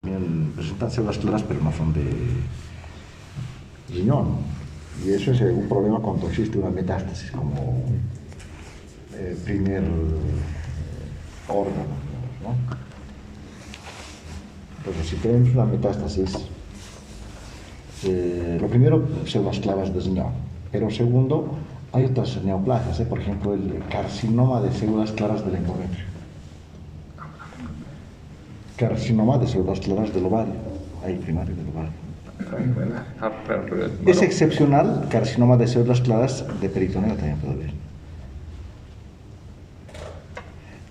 También presentan células claras, pero no son de riñón. Y eso es un problema cuando existe una metástasis como primer órgano, ¿no? Entonces, si tenemos una metástasis, lo primero, células claras de riñón, pero segundo, hay otras neoplasias, por ejemplo, el carcinoma de células claras del endometrio, carcinoma de células claras del ovario, ahí primario del ovario. Es excepcional, carcinoma de células claras de peritoneo también puede haber.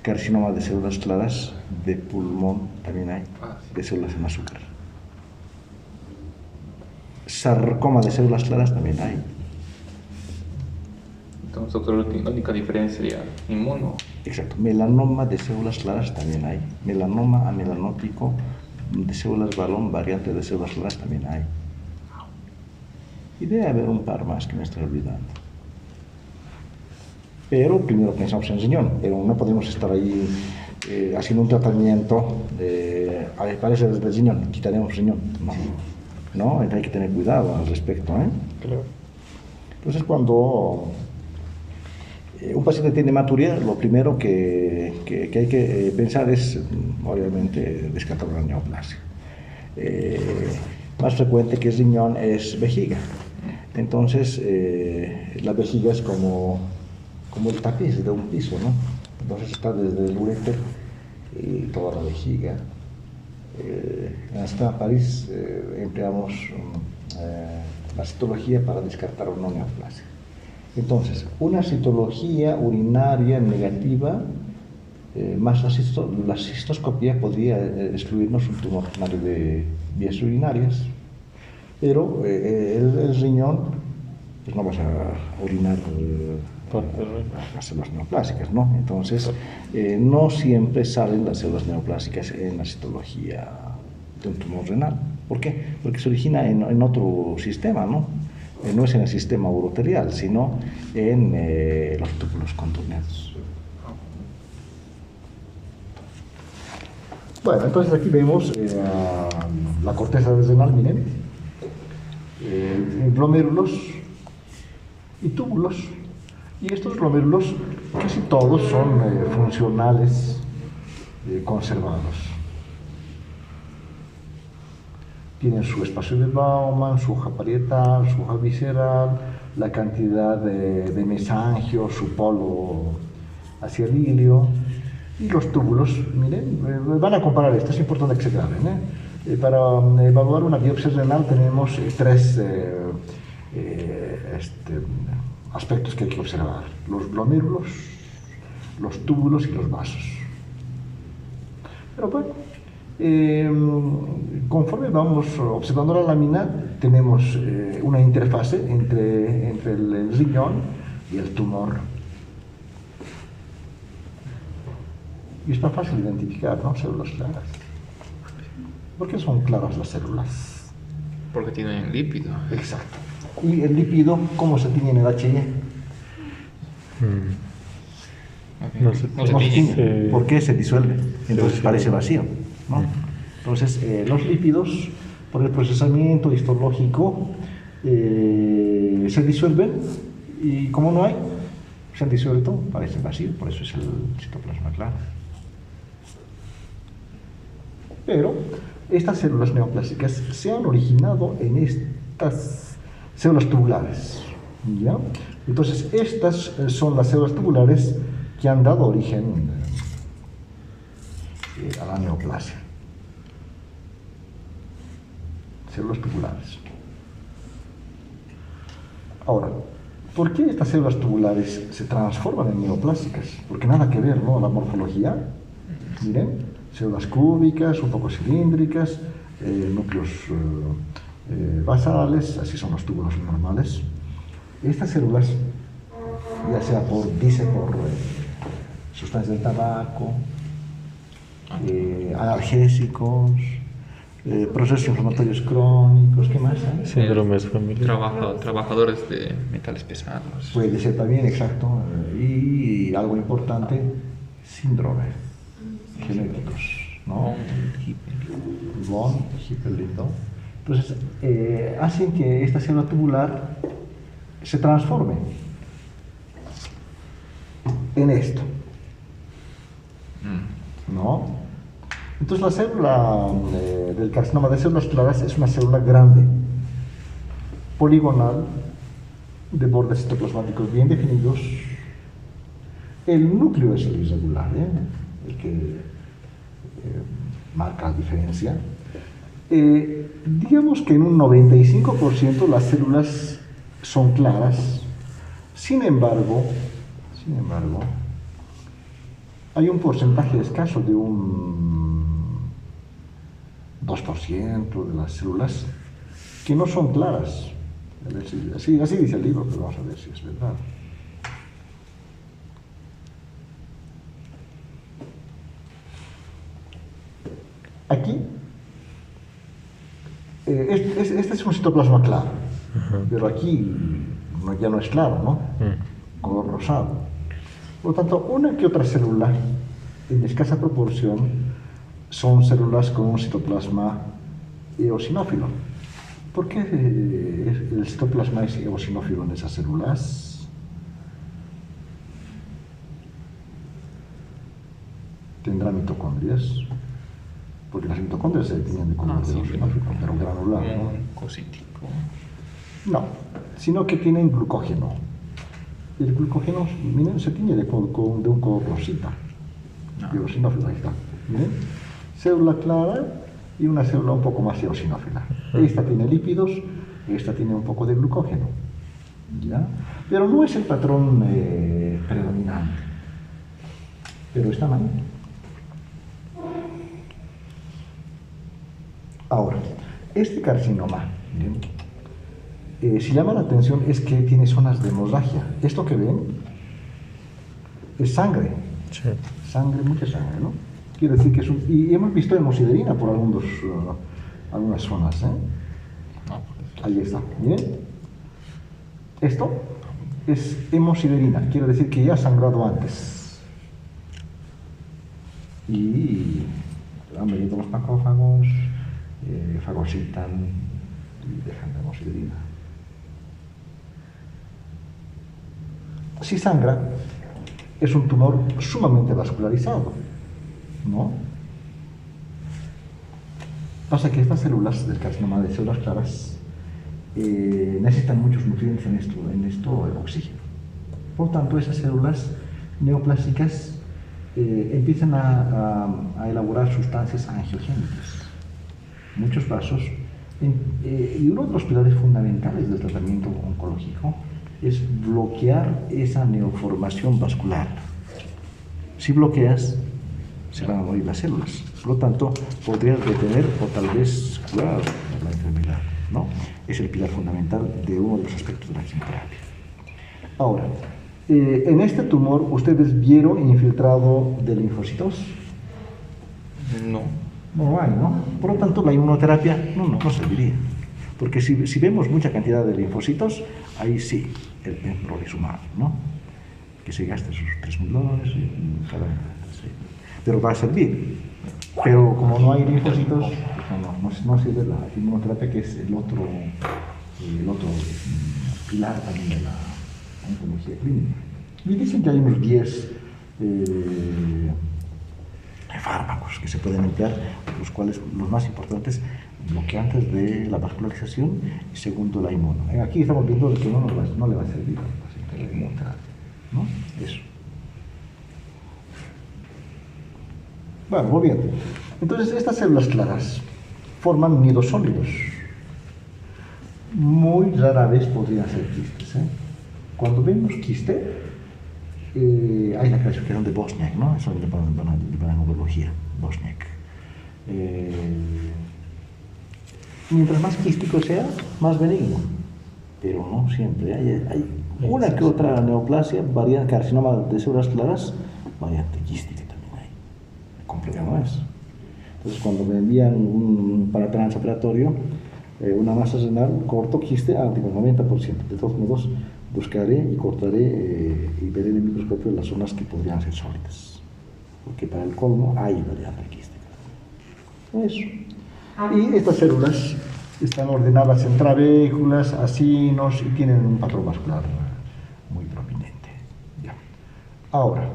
Carcinoma de células claras de pulmón también hay, de células en azúcar. Sarcoma de células claras también hay. Entonces, doctor, la única diferencia sería inmuno. Exacto. Melanoma de células claras también hay. Melanoma amelanótico de células balón, variante de células claras también hay. Y debe haber un par más que me estoy olvidando. Pero primero pensamos en riñón, pero no podemos estar ahí haciendo un tratamiento parece desde el riñón, quitaremos riñón. No, hay que tener cuidado al respecto. Claro. Entonces, cuando un paciente tiene hematuria, lo primero que hay que pensar es, obviamente, descartar una neoplasia. Más frecuente que el riñón es vejiga. Entonces, la vejiga es como el tapiz de un piso, ¿no? Entonces está desde el uréter y toda la vejiga. En la Sistema París empleamos la citología para descartar una neoplasia. Entonces, una citología urinaria negativa más la cistoscopía podría excluirnos un tumor urinario de vías urinarias, pero el riñón, pues no vas a orinar las células neoplásicas, ¿no? Entonces, no siempre salen las células neoplásicas en la citología de un tumor renal. ¿Por qué? Porque se origina en otro sistema, ¿no? No es en el sistema uroterial, sino en los túbulos contorneados. Bueno, entonces aquí vemos la corteza del renal, miren, glomérulos y túbulos. Y estos glomérulos, casi todos son funcionales, conservados. Tienen su espacio de Bauman, su hoja parietal, su hoja visceral, la cantidad de mesangio, su polo hacia el ilio. Y los túbulos, miren, van a comparar esto, es importante que se graben. Para evaluar una biopsia renal tenemos tres aspectos que hay que observar: los glomérulos, los túbulos y los vasos. Pero bueno, conforme vamos observando la lámina, tenemos una interfase entre el riñón y el tumor. Y es más fácil identificar, ¿no? Células claras. ¿Por qué son claras las células? Porque tienen lípido. Exacto. ¿Y el lípido cómo se tiñe en el HI? No se tiñe. ¿Por qué se disuelve? Entonces parece vacío, ¿no? Entonces, los lípidos, por el procesamiento histológico, se disuelven y como no hay, se han disuelto, parece vacío, por eso es el citoplasma claro. Pero estas células neoplásicas se han originado en estas células tubulares, ¿ya? Entonces, estas son las células tubulares que han dado origen a la neoplasia. Células tubulares. Ahora, ¿por qué estas células tubulares se transforman en neoplásicas? Porque nada que ver, ¿no? La morfología. Miren, células cúbicas, un poco cilíndricas, núcleos basales, así son los túbulos normales. Estas células, ya sea por sustancias del tabaco, analgésicos, procesos inflamatorios crónicos, ¿qué más? Síndromes familiares. Trabajadores de metales pesados. Puede ser también, exacto. Y algo importante, síndrome genéticos, ¿no? von Hippel-Lindau. Entonces, hacen que esta célula tubular se transforme en esto, ¿no? Entonces, la célula del carcinoma de células claras es una célula grande, poligonal, de bordes citoplasmáticos bien definidos. El núcleo es el irregular, el que marca la diferencia. Digamos que en un 95% las células son claras. Sin embargo, hay un porcentaje escaso de un 2% de las células que no son claras. Así dice el libro, pero vamos a ver si es verdad. Aquí, este es un citoplasma claro, pero aquí ya no es claro, ¿no? Color rosado. Por lo tanto, una que otra célula, en escasa proporción, son células con un citoplasma eosinófilo. ¿Por qué el citoplasma es eosinófilo en esas células? ¿Tendrá mitocondrias? Porque las mitocondrias se tienen de color eosinófilo, pero granular, ¿no? Cosítico. No, sino que tienen glucógeno. El glucógeno, miren, se tiñe de un color rosita. Eosinófilo, ahí está. Miren, célula clara y una célula un poco más eosinófila. Esta tiene lípidos, esta tiene un poco de glucógeno. ¿Ya? Pero no es el patrón predominante. Pero está mal. Ahora, este carcinoma, si llama la atención es que tiene zonas de hemorragia. Esto que ven es sangre. Sí. Sangre, mucha sangre, ¿no? Quiere decir que es un... Y hemos visto hemosiderina por algunas zonas, ¿eh? Ahí está, miren. Esto es hemosiderina, quiere decir que ya ha sangrado antes. Y han venido los macrófagos, fagocitan y dejan la hemosiderina. Si sangra, es un tumor sumamente vascularizado, ¿no? Pasa que estas células del carcinoma de células claras necesitan muchos nutrientes en esto el oxígeno. Por tanto, esas células neoplásicas empiezan a elaborar sustancias angiogénicas, muchos vasos, y uno de los pilares fundamentales del tratamiento oncológico es bloquear esa neoformación vascular. Si bloqueas, se van a morir las células. Por lo tanto, podrías detener o tal vez curar la enfermedad, ¿no? Es el pilar fundamental de uno de los aspectos de la quimioterapia. Ahora, en este tumor, ¿ustedes vieron infiltrado de linfocitos? No. No lo hay, ¿no? Por lo tanto, la inmunoterapia no serviría. Porque si vemos mucha cantidad de linfocitos, ahí sí, el pembrolizumab, ¿no? Que se gaste sus $3.000 cada vez. Sí. Pero va a servir. Pero como no hay linfocitos, no sirve la inmunoterapia, que es el otro pilar también de la oncología clínica. Y dicen que hay unos 10 fármacos que se pueden emplear, los cuales los más importantes, bloqueantes de la vascularización y segundo la inmuno. Aquí estamos viendo que no le va a servir la inmunoterapia, ¿no? Eso. Bueno, volviendo. Entonces, estas células claras forman nidos sólidos. Muy rara vez podrían ser quistes, ¿eh? Cuando vemos quiste, hay la clasificación de Bosniak, ¿no? Eso es de numerología, Bosniak. Mientras más quístico sea, más benigno. Pero no siempre. Hay una que otra neoplasia, variante carcinoma de células claras, variante quística también hay. Completa no es. Entonces, cuando me envían para transoperatorio una masa renal, corto quiste, digo, 90%. De todos modos, buscaré y cortaré y veré en el microscopio las zonas que podrían ser sólidas. Porque para el colmo hay variante quística. Eso. Y estas células están ordenadas en trabéculas, acinos y tienen un patrón vascular muy prominente. Ya. Ahora,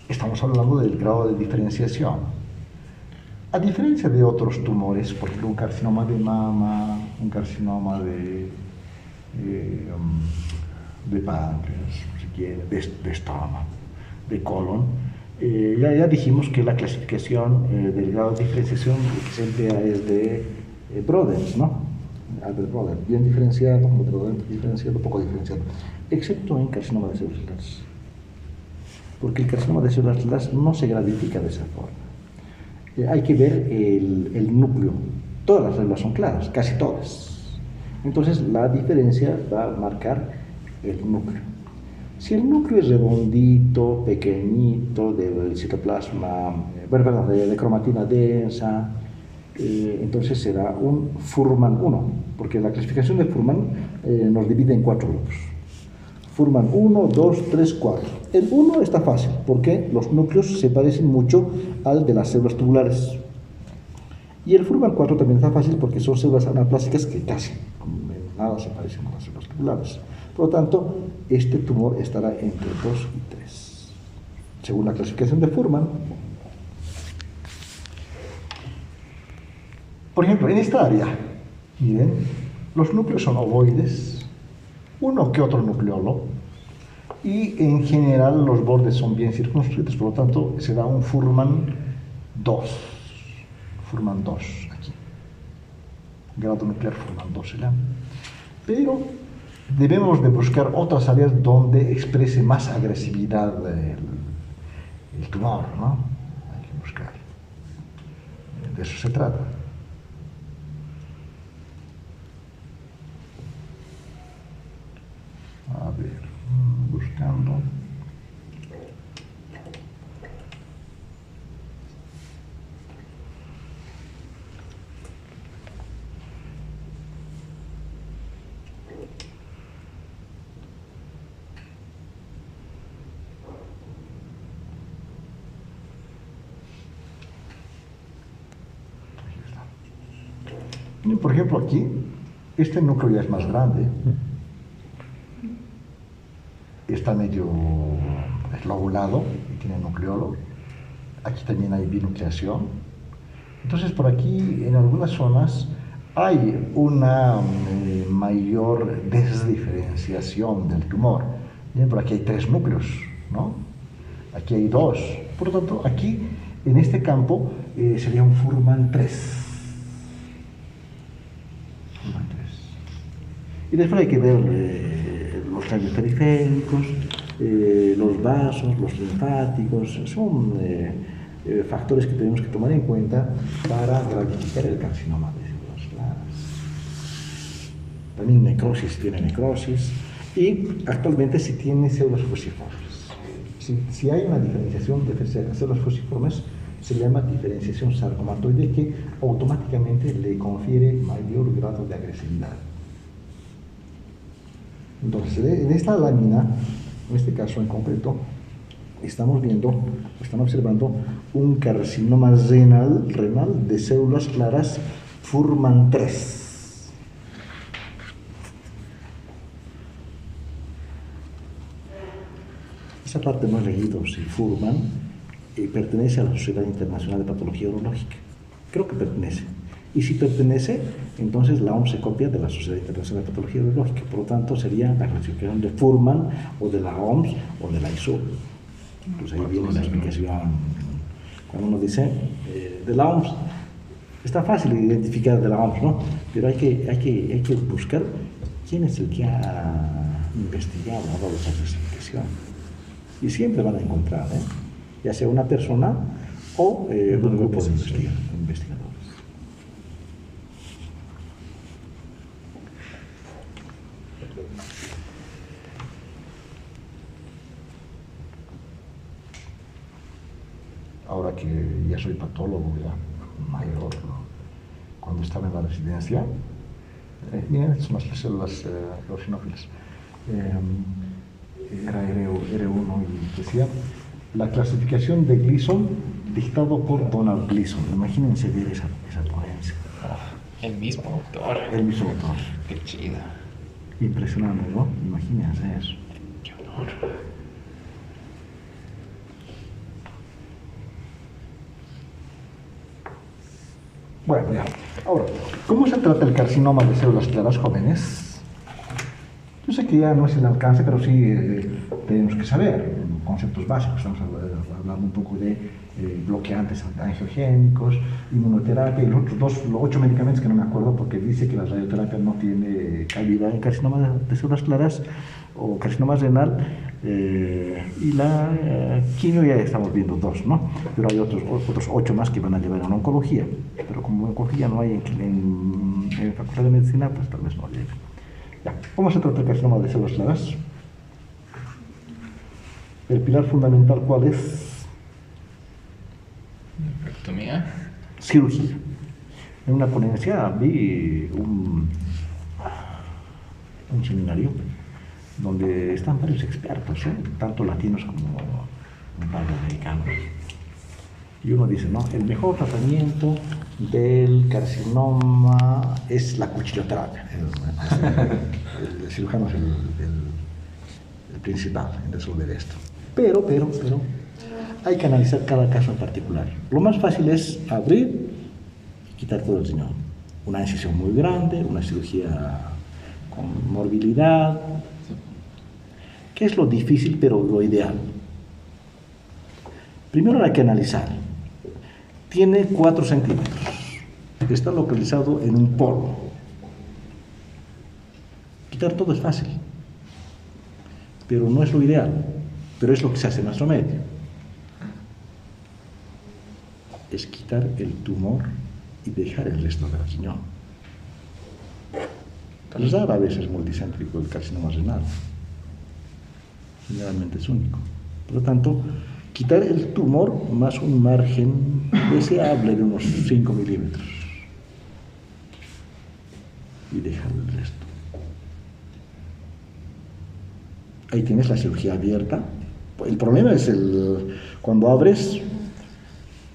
estamos hablando del grado de diferenciación. A diferencia de otros tumores, por ejemplo, un carcinoma de mama, un carcinoma de páncreas, si quiere, de estómago, de colon, ya dijimos que la clasificación del grado de diferenciación es de Brodens, ¿no? Albert Brodens, bien diferenciado, moderadamente diferenciado, poco diferenciado, excepto en carcinoma de células claras. Porque el carcinoma de células claras no se gradifica de esa forma. Hay que ver el núcleo. Todas las células son claras, casi todas. Entonces la diferencia va a marcar el núcleo. Si el núcleo es redondito, pequeñito, del citoplasma, de cromatina densa, entonces será un Fuhrmann 1, porque la clasificación de Fuhrmann nos divide en 4 grupos. Fuhrmann 1, 2, 3, 4. El 1 está fácil, porque los núcleos se parecen mucho al de las células tubulares. Y el Fuhrmann 4 también está fácil porque son células anaplásicas que casi en nada se parecen a las células tubulares. Por lo tanto, este tumor estará entre 2 y 3, según la clasificación de Fuhrmann. Por ejemplo, en esta área, miren, los núcleos son ovoides, uno que otro nucleolo, y en general los bordes son bien circunscritos, por lo tanto, será un Fuhrmann 2. Fuhrmann 2, aquí. Grado nuclear Fuhrmann 2 se llama. Pero debemos de buscar otras áreas donde exprese más agresividad el tumor, ¿no? Hay que buscar. De eso se trata. A ver, buscando. Por ejemplo, aquí, este núcleo ya es más grande, está medio lobulado y tiene nucleolo. Aquí también hay binucleación. Entonces, por aquí, en algunas zonas, hay una mayor desdiferenciación del tumor. Bien, por aquí hay 3 núcleos, ¿no? Aquí hay 2. Por lo tanto, aquí, en este campo, sería un Fuhrmann 3. Y después hay que ver los tallos periféricos, los vasos, los linfáticos, son factores que tenemos que tomar en cuenta para gratificar el carcinoma de células claras. También necrosis, tiene necrosis, y actualmente si tiene células fusiformes. Si hay una diferenciación de células fusiformes, se llama diferenciación sarcomatoide, que automáticamente le confiere mayor grado de agresividad. Entonces, en esta lámina, en este caso en concreto, están observando un carcinoma renal de células claras Fuhrmann 3. Esa parte no he leído si Fuhrmann pertenece a la Sociedad Internacional de Patología Urológica. Creo que pertenece. Y si pertenece, entonces la OMS se copia de la Sociedad Internacional de Patología Urológica. Por lo tanto, sería la clasificación de Fuhrmann o de la OMS o de la ISO. Entonces ahí viene la explicación. Cuando uno dice de la OMS, está fácil identificar de la OMS, ¿no? Pero hay que buscar quién es el que ha investigado, ha dado esa clasificación. Y siempre van a encontrar, ya sea una persona o un grupo de investigadores. Ahora que ya soy patólogo, ya mayor, ¿no? Cuando estaba en la residencia, miren, estas son las células eosinófilas. Era R1 y decía, la clasificación de Gleason dictado por Donald Gleason. Imagínense ver esa ponencia. El mismo autor. El mismo autor. Qué chido. Impresionante, ¿no? Imagínense eso. Qué honor. Bueno, ya. Ahora, ¿cómo se trata el carcinoma de células claras jóvenes? Yo sé que ya no es el alcance, pero sí tenemos que saber conceptos básicos. Estamos hablando un poco de bloqueantes angiogénicos, inmunoterapia y los otros los 8 medicamentos que no me acuerdo porque dice que la radioterapia no tiene cabida en carcinoma de células claras o carcinoma renal y la quimio ya estamos viendo 2, ¿no? Pero hay otros 8 más que van a llevar a una oncología, pero como oncología no hay en facultad de medicina, pues tal vez no llegue. Ya. ¿Cómo se trata el carcinoma de células claras? El pilar fundamental, ¿cuál es? Nefrectomía. Cirugía. En una ponencia vi un seminario donde están varios expertos, tanto latinos como un par de americanos. Y uno dice, no, el mejor tratamiento del carcinoma es la cuchilloterapia. El cirujano es el principal en resolver esto. Pero, hay que analizar cada caso en particular. Lo más fácil es abrir y quitar todo el riñón. Una incisión muy grande, una cirugía con morbilidad. ¿Qué es lo difícil, pero lo ideal? Primero hay que analizar. Tiene 4 centímetros. Está localizado en un polo. Quitar todo es fácil, pero no es lo ideal, pero es lo que se hace en nuestro medio. Es quitar el tumor y dejar el resto del riñón. Rara vez es multicéntrico el carcinoma renal. Generalmente es único. Por lo tanto, quitar el tumor más un margen deseable de unos 5 milímetros y dejar el resto. Ahí tienes la cirugía abierta. El problema es cuando abres,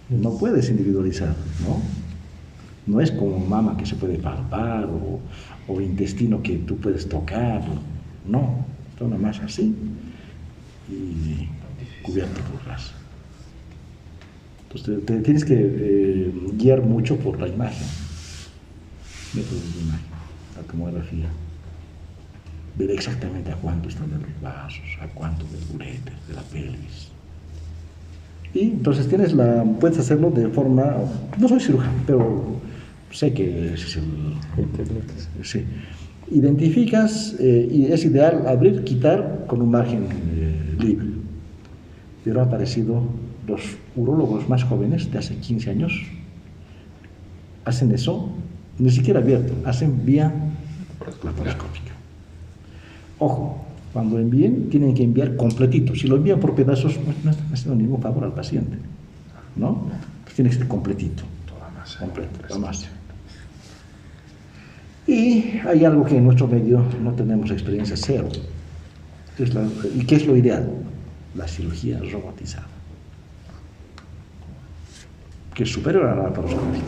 no puedes individualizar, ¿no? No es como mama que se puede palpar o intestino que tú puedes tocar, no, está nada más así y cubierto por grasa. Entonces te tienes que guiar mucho por la imagen, métodos de imagen, la tomografía. Ver exactamente a cuánto están de los vasos, a cuánto del uréter, de la pelvis. Y entonces puedes hacerlo de forma, no soy cirujano, pero sé que ese es sí. Identificas y es ideal abrir, quitar con un margen libre. Pero ha aparecido los urólogos más jóvenes de hace 15 años, hacen eso, ni siquiera abierto, hacen vía laparoscópica. Ojo, cuando envíen, tienen que enviar completito. Si lo envían por pedazos, no están haciendo ningún favor al paciente, ¿no? Tiene que ser completito. Completo, la masa. Y hay algo que en nuestro medio no tenemos experiencia cero. ¿Y qué es lo ideal? La cirugía robotizada, que es superior a la laparoscopia.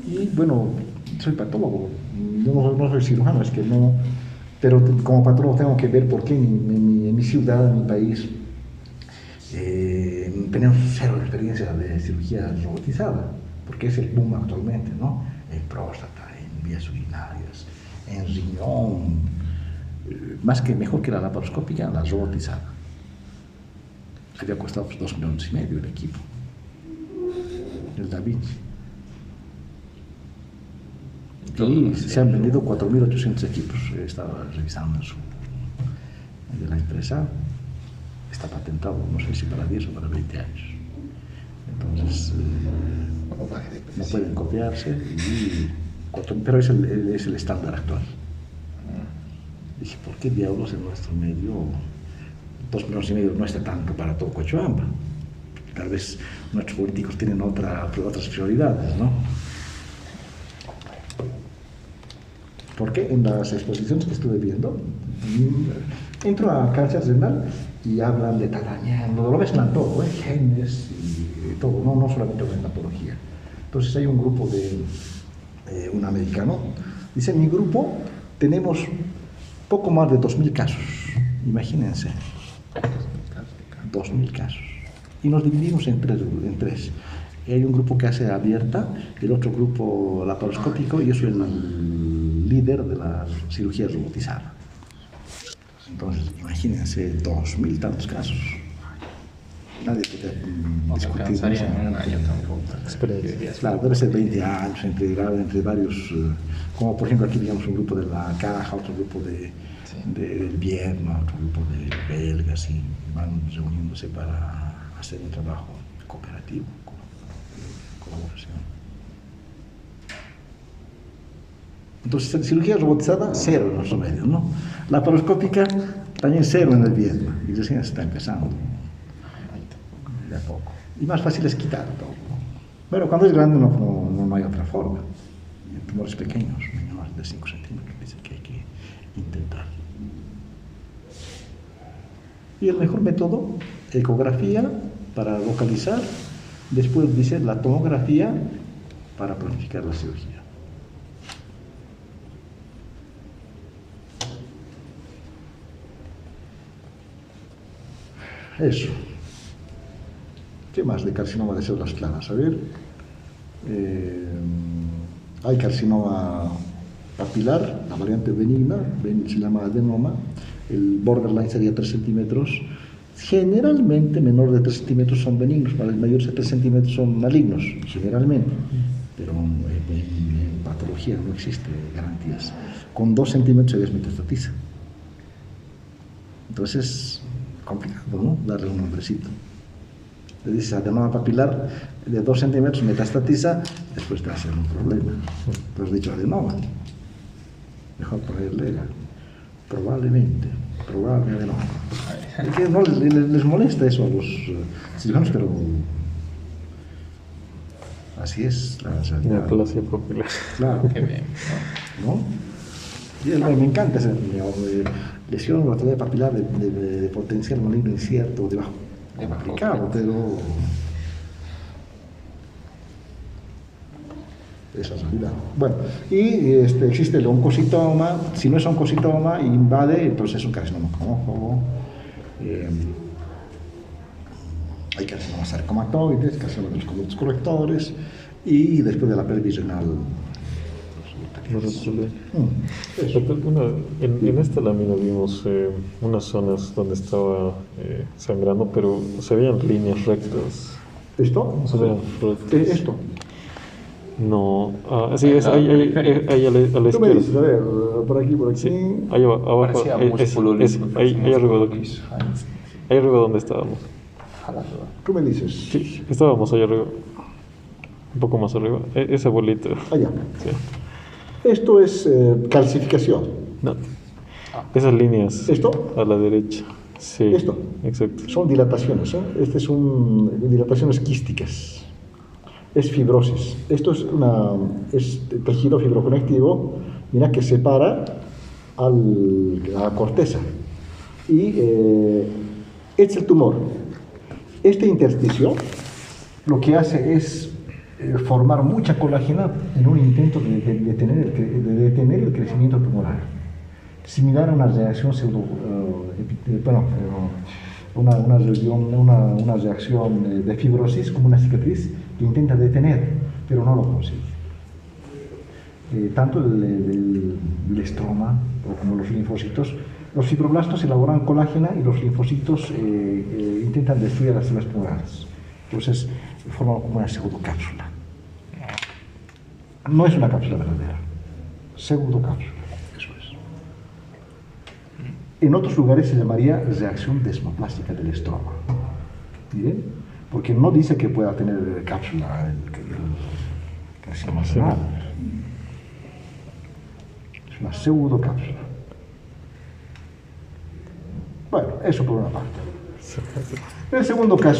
Y bueno, soy patólogo, no soy cirujano, es que no... Pero como patólogo tengo que ver por qué en mi ciudad, en mi país, tenemos cero experiencia de cirugía robotizada, porque es el boom actualmente, ¿no? En próstata, en vías urinarias, en riñón, mejor que la laparoscópica, la robotizada. Había costado 2,5 millones el equipo, el Da Vinci. Y se han vendido 4.800 equipos. Estaba revisando de la empresa. Está patentado, no sé si para 10 o para 20 años. Entonces, no pueden copiarse. Pero es el estándar actual. Dije, ¿por qué diablos en nuestro medio 2,5 millones no está tanto para todo Cochabamba? Tal vez nuestros políticos tienen otras prioridades, ¿no? Porque en las exposiciones que estuve viendo, Entro a cáncer renal y hablan de talaña, lo mezclan todo, genes y todo, no solamente en patología. Entonces hay un grupo de un americano, dice, en mi grupo tenemos poco más de 2.000 casos, imagínense, 2.000 casos. Y nos dividimos en tres. Y hay un grupo que hace abierta, el otro grupo laparoscópico, y yo soy el líder de la cirugía robotizada. Entonces, imagínense, 2.000 tantos casos. Nadie puede discutir. Alcanzaría en un año tampoco. Claro, debe ser 20 años entre varios, como por ejemplo aquí digamos un grupo de la Caja, otro grupo del Vietnam, otro grupo de belgas, y van reuniéndose para hacer un trabajo cooperativo, colaboración. Entonces, cirugía robotizada, cero en los remedios, ¿no? La laparoscópica, también cero en el Vietnam, y recién se está empezando, de a poco. Y más fácil es quitar todo. Pero cuando es grande no hay otra forma. En tumores pequeños, menores de 5 centímetros, dice que hay que intentar. Y el mejor método, ecografía para localizar, después dice la tomografía para planificar la cirugía. Eso. ¿Qué más de carcinoma de células claras? A ver, hay carcinoma papilar, la variante benigna, se llama adenoma, el borderline sería 3 centímetros, generalmente menor de 3 centímetros son benignos, para el mayor de 3 centímetros son malignos, generalmente, pero en patología no existe garantías. Con 2 centímetros se desmetastatiza. Entonces, complicado, ¿no? Darle un nombrecito. Le dices adenoma papilar de 2 centímetros, metastatiza, después te va a ser un problema. Tú has dicho adenoma. Mejor ponerle probable adenoma. Es que no les molesta eso a los cirujanos, pero así es la realidad. Neoplasia papilar. Claro. Qué bien. ¿No? Y me encanta esa lesión rotatoria papilar de potencial maligno incierto, de bajo complicado, pero esa es la realidad. Bueno, y existe el oncocitoma. Si no es oncocitoma, invade, entonces es un carcinoma comófobo. Hay carcinomas sarcomatoides, carcinoma de los conductos colectores, y después de la pelvis renal. En esta lámina vimos unas zonas donde estaba sangrando, pero se veían líneas rectas. ¿Esto? Se veían rectas. ¿Esto? No, sí, es ahí a la Tú me izquierda. dices, a ver, por aquí. Sí, ahí abajo, Parecía músculo ahí arriba donde estábamos. Tú me dices. Sí, estábamos ahí arriba, un poco más arriba, esa bolita. Allá. Sí. Esto es calcificación. No, esas líneas. ¿Esto? A la derecha. Sí. ¿Esto? Exacto. Son dilataciones, ¿eh? Este es dilataciones quísticas. Es fibrosis. Esto es tejido fibroconectivo, mira, que separa a la corteza. Y este es el tumor. Este intersticio lo que hace es formar mucha colágena en un intento de detener el crecimiento tumoral, similar a una reacción una reacción de fibrosis, como una cicatriz que intenta detener, pero no lo consigue. Tanto el estroma como los linfocitos, los fibroblastos elaboran colágena y los linfocitos intentan destruir las células tumorales. Entonces, forman como una pseudocápsula. No es una cápsula verdadera, pseudocápsula, eso es. En otros lugares se llamaría reacción desmoplástica del estroma. ¿Bien? Porque no dice que pueda tener cápsula el carcinoma renal. Es una pseudocápsula. Bueno, eso por una parte. En el segundo caso,